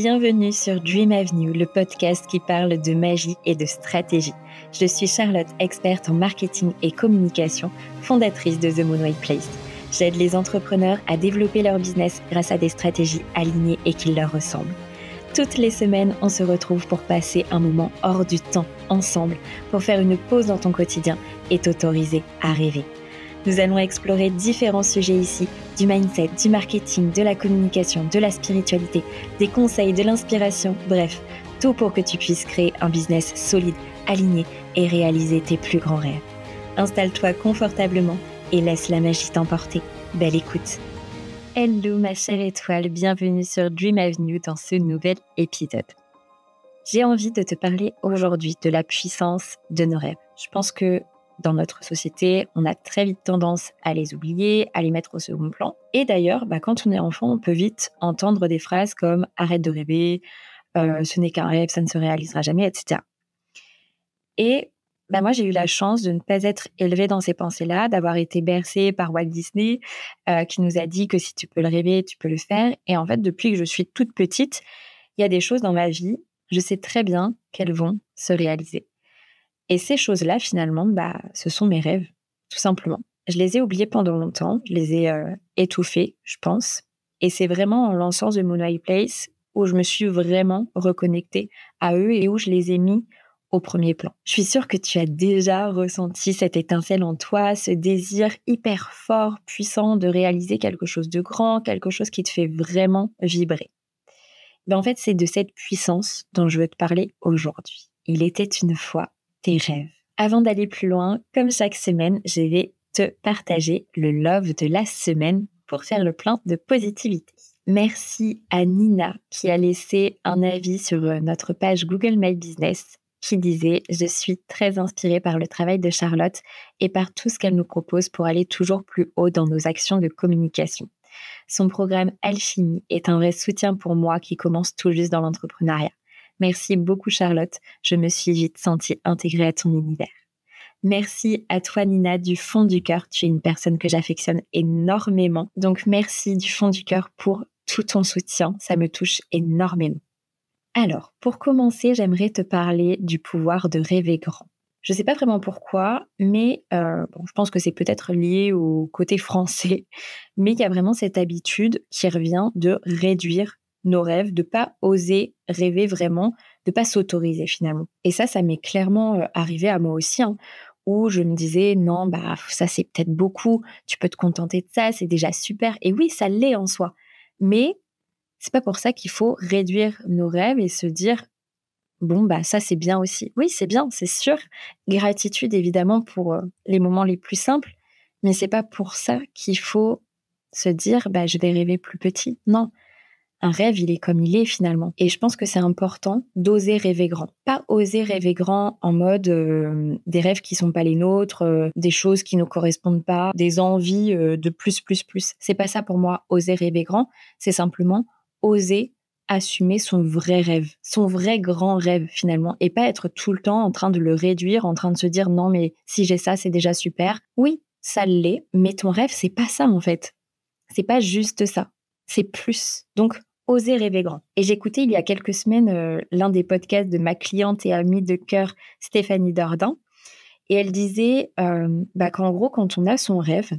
Bienvenue sur Dream Avenue, le podcast qui parle de magie et de stratégie. Je suis Charlotte, experte en marketing et communication, fondatrice de The Moonlight Place. J'aide les entrepreneurs à développer leur business grâce à des stratégies alignées et qui leur ressemblent. Toutes les semaines, on se retrouve pour passer un moment hors du temps, ensemble, pour faire une pause dans ton quotidien et t'autoriser à rêver. Nous allons explorer différents sujets ici, du mindset, du marketing, de la communication, de la spiritualité, des conseils, de l'inspiration, bref, tout pour que tu puisses créer un business solide, aligné et réaliser tes plus grands rêves. Installe-toi confortablement et laisse la magie t'emporter. Belle écoute. Hello ma chère étoile, bienvenue sur Dream Avenue dans ce nouvel épisode. J'ai envie de te parler aujourd'hui de la puissance de nos rêves. Je pense que dans notre société, on a très vite tendance à les oublier, à les mettre au second plan. Et d'ailleurs, quand on est enfant, on peut vite entendre des phrases comme « arrête de rêver »,« ce n'est qu'un rêve, ça ne se réalisera jamais », etc. Et moi, j'ai eu la chance de ne pas être élevée dans ces pensées-là, d'avoir été bercée par Walt Disney, qui nous a dit que si tu peux le rêver, tu peux le faire. Et en fait, depuis que je suis toute petite, il y a des choses dans ma vie, je sais très bien qu'elles vont se réaliser. Et ces choses-là, finalement, ce sont mes rêves, tout simplement. Je les ai oubliés pendant longtemps, je les ai étouffés, je pense. Et c'est vraiment en lançant The Moonlight Place où je me suis vraiment reconnectée à eux et où je les ai mis au premier plan. Je suis sûre que tu as déjà ressenti cette étincelle en toi, ce désir hyper fort, puissant de réaliser quelque chose de grand, quelque chose qui te fait vraiment vibrer. En fait, c'est de cette puissance dont je veux te parler aujourd'hui. Il était une fois tes rêves. Avant d'aller plus loin, comme chaque semaine, je vais te partager le love de la semaine pour faire le plein de positivité. Merci à Nina qui a laissé un avis sur notre page Google My Business qui disait « Je suis très inspirée par le travail de Charlotte et par tout ce qu'elle nous propose pour aller toujours plus haut dans nos actions de communication. Son programme Alchimie est un vrai soutien pour moi qui commence tout juste dans l'entrepreneuriat. Merci beaucoup Charlotte, je me suis vite sentie intégrée à ton univers. » Merci à toi Nina du fond du cœur, tu es une personne que j'affectionne énormément. Donc merci du fond du cœur pour tout ton soutien, ça me touche énormément. Alors, pour commencer, j'aimerais te parler du pouvoir de rêver grand. Je ne sais pas vraiment pourquoi, mais je pense que c'est peut-être lié au côté français, mais il y a vraiment cette habitude qui revient de réduire nos rêves, de pas oser rêver vraiment, de pas s'autoriser finalement. Et ça m'est clairement arrivé à moi aussi, où je me disais non, ça c'est peut-être beaucoup, tu peux te contenter de ça, c'est déjà super. Et oui, ça l'est en soi, mais c'est pas pour ça qu'il faut réduire nos rêves et se dire bon, ça, c'est bien aussi. Oui, c'est bien, c'est sûr. Gratitude, évidemment, pour les moments les plus simples. Mais c'est pas pour ça qu'il faut se dire, je vais rêver plus petit. Non. Un rêve, il est comme il est, finalement. Et je pense que c'est important d'oser rêver grand. Pas oser rêver grand en mode des rêves qui sont pas les nôtres, des choses qui nous correspondent pas, des envies de plus. C'est pas ça pour moi, oser rêver grand. C'est simplement oser assumer son vrai rêve, son vrai grand rêve finalement, et pas être tout le temps en train de le réduire, en train de se dire non mais si j'ai ça c'est déjà super. Oui, ça l'est, mais ton rêve c'est pas ça en fait. C'est pas juste ça, c'est plus. Donc oser rêver grand. Et j'écoutais il y a quelques semaines l'un des podcasts de ma cliente et amie de cœur Stéphanie Dordain, et elle disait qu'en gros quand on a son rêve,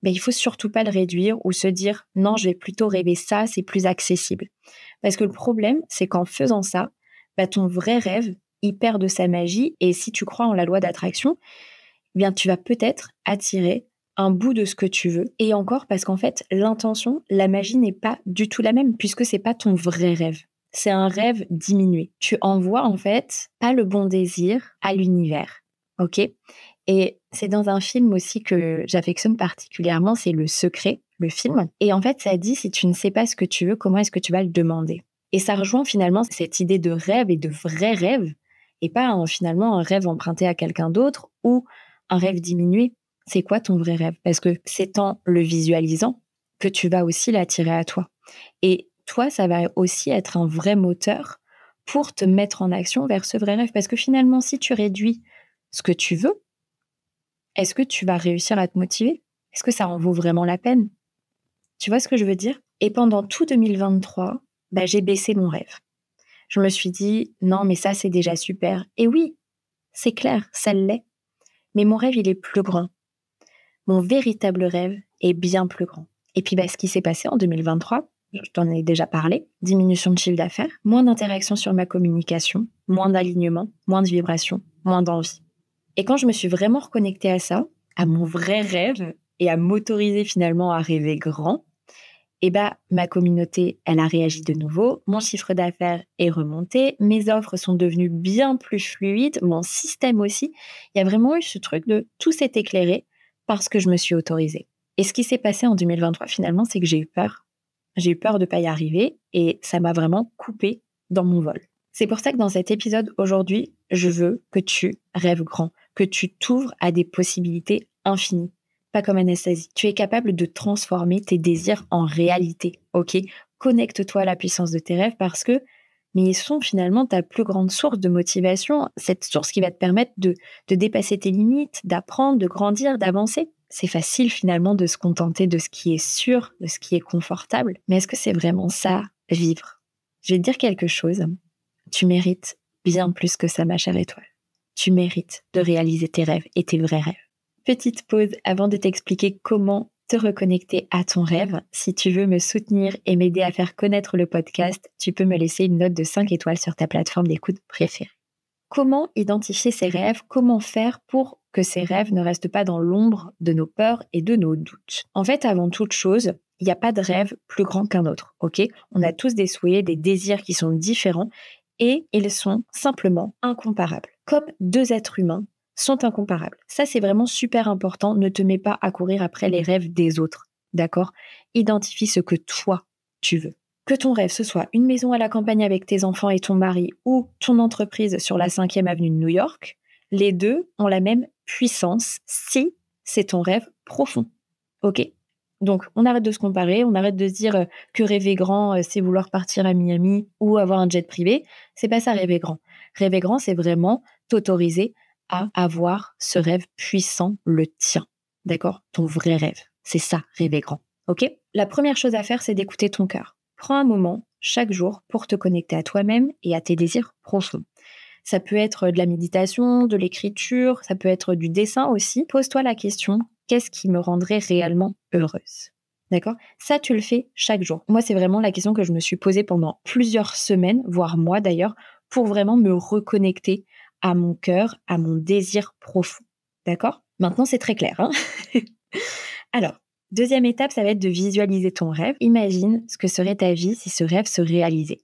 il faut surtout pas le réduire ou se dire non, je vais plutôt rêver ça, c'est plus accessible. Parce que le problème, c'est qu'en faisant ça, ton vrai rêve, il perd de sa magie. Et si tu crois en la loi d'attraction, tu vas peut-être attirer un bout de ce que tu veux. Et encore, parce qu'en fait, l'intention, la magie n'est pas du tout la même, puisque c'est pas ton vrai rêve. C'est un rêve diminué. Tu envoies en fait pas le bon désir à l'univers. Ok ? Et c'est dans un film aussi que j'affectionne particulièrement, c'est Le Secret, le film. Et en fait, ça dit, si tu ne sais pas ce que tu veux, comment est-ce que tu vas le demander ? Et ça rejoint finalement cette idée de rêve et de vrai rêve, et pas finalement un rêve emprunté à quelqu'un d'autre ou un rêve diminué. C'est quoi ton vrai rêve ? Parce que c'est en le visualisant que tu vas aussi l'attirer à toi. Et toi, ça va aussi être un vrai moteur pour te mettre en action vers ce vrai rêve. Parce que finalement, si tu réduis ce que tu veux, est-ce que tu vas réussir à te motiver ? Est-ce que ça en vaut vraiment la peine ? Tu vois ce que je veux dire ? Et pendant tout 2023, bah, j'ai baissé mon rêve. Je me suis dit: «Non, mais ça, c'est déjà super». Et oui, c'est clair, ça l'est. Mais mon rêve, il est plus grand. Mon véritable rêve est bien plus grand. Et puis, bah, ce qui s'est passé en 2023, je t'en ai déjà parlé, diminution de chiffre d'affaires, moins d'interaction sur ma communication, moins d'alignement, moins de vibrations, moins d'envie. Et quand je me suis vraiment reconnectée à ça, à mon vrai rêve et à m'autoriser finalement à rêver grand, et bah, ma communauté, elle a réagi de nouveau, mon chiffre d'affaires est remonté, mes offres sont devenues bien plus fluides, mon système aussi. Il y a vraiment eu ce truc de tout s'est éclairé parce que je me suis autorisée. Et ce qui s'est passé en 2023 finalement, c'est que j'ai eu peur. J'ai eu peur de ne pas y arriver et ça m'a vraiment coupée dans mon vol. C'est pour ça que dans cet épisode aujourd'hui, je veux que tu rêves grand, que tu t'ouvres à des possibilités infinies. Pas comme Anastasie. Tu es capable de transformer tes désirs en réalité, ok? Connecte-toi à la puissance de tes rêves parce que, mais ils sont finalement ta plus grande source de motivation, cette source qui va te permettre de dépasser tes limites, d'apprendre, de grandir, d'avancer. C'est facile finalement de se contenter de ce qui est sûr, de ce qui est confortable. Mais est-ce que c'est vraiment ça, vivre? Je vais te dire quelque chose. Tu mérites bien plus que ça, ma chère étoile. Tu mérites de réaliser tes rêves et tes vrais rêves. Petite pause avant de t'expliquer comment te reconnecter à ton rêve. Si tu veux me soutenir et m'aider à faire connaître le podcast, tu peux me laisser une note de 5 étoiles sur ta plateforme d'écoute préférée. Comment identifier ses rêves? Comment faire pour que ces rêves ne restent pas dans l'ombre de nos peurs et de nos doutes? En fait, avant toute chose, il n'y a pas de rêve plus grand qu'un autre, ok? On a tous des souhaits, des désirs qui sont différents et ils sont simplement incomparables. Comme deux êtres humains sont incomparables. Ça, c'est vraiment super important. Ne te mets pas à courir après les rêves des autres, d'accord? Identifie ce que toi, tu veux. Que ton rêve, ce soit une maison à la campagne avec tes enfants et ton mari ou ton entreprise sur la 5e avenue de New York, les deux ont la même puissance si c'est ton rêve profond. OK? Donc, on arrête de se comparer, on arrête de se dire que rêver grand, c'est vouloir partir à Miami ou avoir un jet privé. C'est pas ça, rêver grand. Rêver grand, c'est vraiment t'autoriser à avoir ce rêve puissant, le tien. D'accord? Ton vrai rêve. C'est ça, rêver grand. OK? La première chose à faire, c'est d'écouter ton cœur. Prends un moment chaque jour pour te connecter à toi-même et à tes désirs profonds. Ça peut être de la méditation, de l'écriture, ça peut être du dessin aussi. Pose-toi la question, qu'est-ce qui me rendrait réellement heureuse? D'accord? Ça, tu le fais chaque jour. Moi, c'est vraiment la question que je me suis posée pendant plusieurs semaines, voire mois d'ailleurs, pour vraiment me reconnecter à mon cœur, à mon désir profond. D'accord? Maintenant, c'est très clair, hein? Alors, deuxième étape, ça va être de visualiser ton rêve. Imagine ce que serait ta vie si ce rêve se réalisait.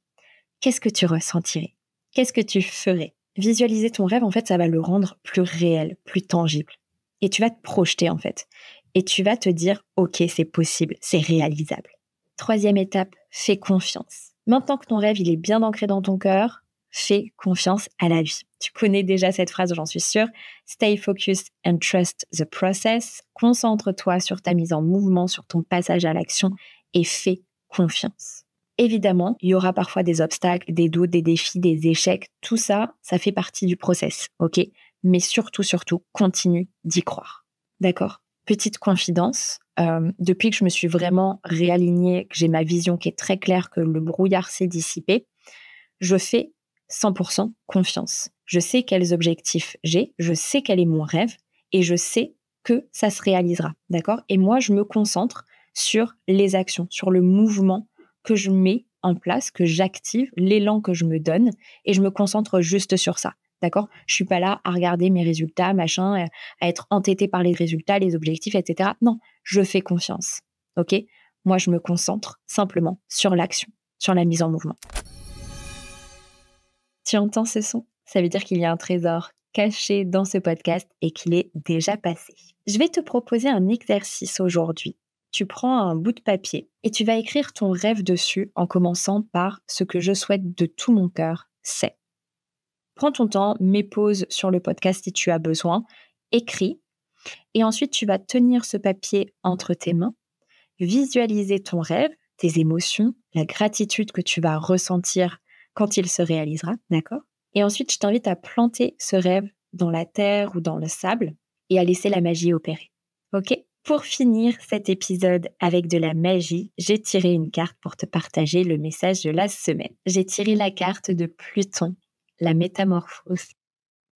Qu'est-ce que tu ressentirais? Qu'est-ce que tu ferais? Visualiser ton rêve, en fait, ça va le rendre plus réel, plus tangible. Et tu vas te projeter, en fait. Et tu vas te dire, OK, c'est possible, c'est réalisable. Troisième étape, fais confiance. Maintenant que ton rêve, il est bien ancré dans ton cœur, fais confiance à la vie. Tu connais déjà cette phrase, j'en suis sûre. Stay focused and trust the process. Concentre-toi sur ta mise en mouvement, sur ton passage à l'action et fais confiance. Évidemment, il y aura parfois des obstacles, des doutes, des défis, des échecs. Tout ça, ça fait partie du process, ok? Mais surtout, continue d'y croire. D'accord? Petite confidence, depuis que je me suis vraiment réalignée, que j'ai ma vision qui est très claire, que le brouillard s'est dissipé, je fais 100% confiance. Je sais quels objectifs j'ai, je sais quel est mon rêve et je sais que ça se réalisera, d'accord? Et moi, je me concentre sur les actions, sur le mouvement que je mets en place, que j'active, l'élan que je me donne et je me concentre juste sur ça, d'accord? Je suis pas là à regarder mes résultats, machin, à être entêtée par les résultats, les objectifs, etc. Non, je fais confiance, ok? Moi, je me concentre simplement sur l'action, sur la mise en mouvement. Tu entends ce son? Ça veut dire qu'il y a un trésor caché dans ce podcast et qu'il est déjà passé. Je vais te proposer un exercice aujourd'hui. Tu prends un bout de papier et tu vas écrire ton rêve dessus en commençant par ce que je souhaite de tout mon cœur, c'est. Prends ton temps, mets pause sur le podcast si tu as besoin, écris et ensuite tu vas tenir ce papier entre tes mains, visualiser ton rêve, tes émotions, la gratitude que tu vas ressentir quand il se réalisera, d'accord? Et ensuite, je t'invite à planter ce rêve dans la terre ou dans le sable et à laisser la magie opérer. OK? Pour finir cet épisode avec de la magie, j'ai tiré une carte pour te partager le message de la semaine. J'ai tiré la carte de Pluton, la métamorphose.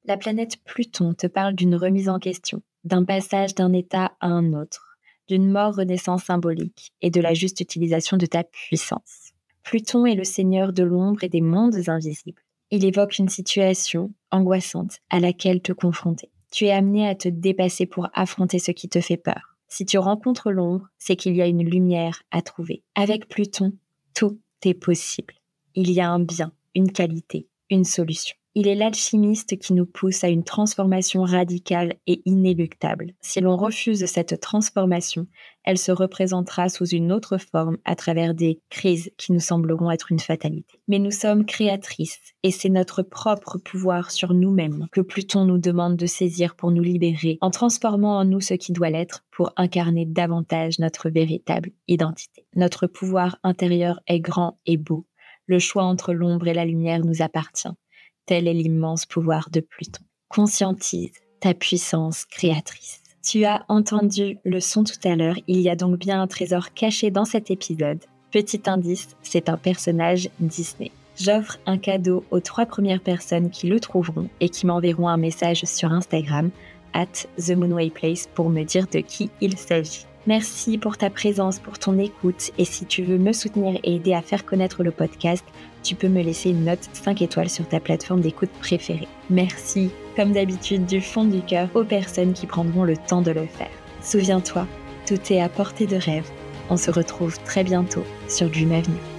La planète Pluton te parle d'une remise en question, d'un passage d'un état à un autre, d'une mort-renaissance symbolique et de la juste utilisation de ta puissance. Pluton est le seigneur de l'ombre et des mondes invisibles. Il évoque une situation angoissante à laquelle te confronter. Tu es amené à te dépasser pour affronter ce qui te fait peur. Si tu rencontres l'ombre, c'est qu'il y a une lumière à trouver. Avec Pluton, tout est possible. Il y a un bien, une qualité, une solution. Il est l'alchimiste qui nous pousse à une transformation radicale et inéluctable. Si l'on refuse cette transformation, elle se représentera sous une autre forme à travers des crises qui nous sembleront être une fatalité. Mais nous sommes créatrices et c'est notre propre pouvoir sur nous-mêmes que Pluton nous demande de saisir pour nous libérer en transformant en nous ce qui doit l'être pour incarner davantage notre véritable identité. Notre pouvoir intérieur est grand et beau. Le choix entre l'ombre et la lumière nous appartient. Tel est l'immense pouvoir de Pluton. Conscientise ta puissance créatrice. Tu as entendu le son tout à l'heure, il y a donc bien un trésor caché dans cet épisode. Petit indice, c'est un personnage Disney. J'offre un cadeau aux 3 premières personnes qui le trouveront et qui m'enverront un message sur Instagram @TheMoonWayPlace pour me dire de qui il s'agit. Merci pour ta présence, pour ton écoute et si tu veux me soutenir et aider à faire connaître le podcast, tu peux me laisser une note 5 étoiles sur ta plateforme d'écoute préférée. Merci, comme d'habitude, du fond du cœur aux personnes qui prendront le temps de le faire. Souviens-toi, tout est à portée de rêve. On se retrouve très bientôt sur Dream Avenue.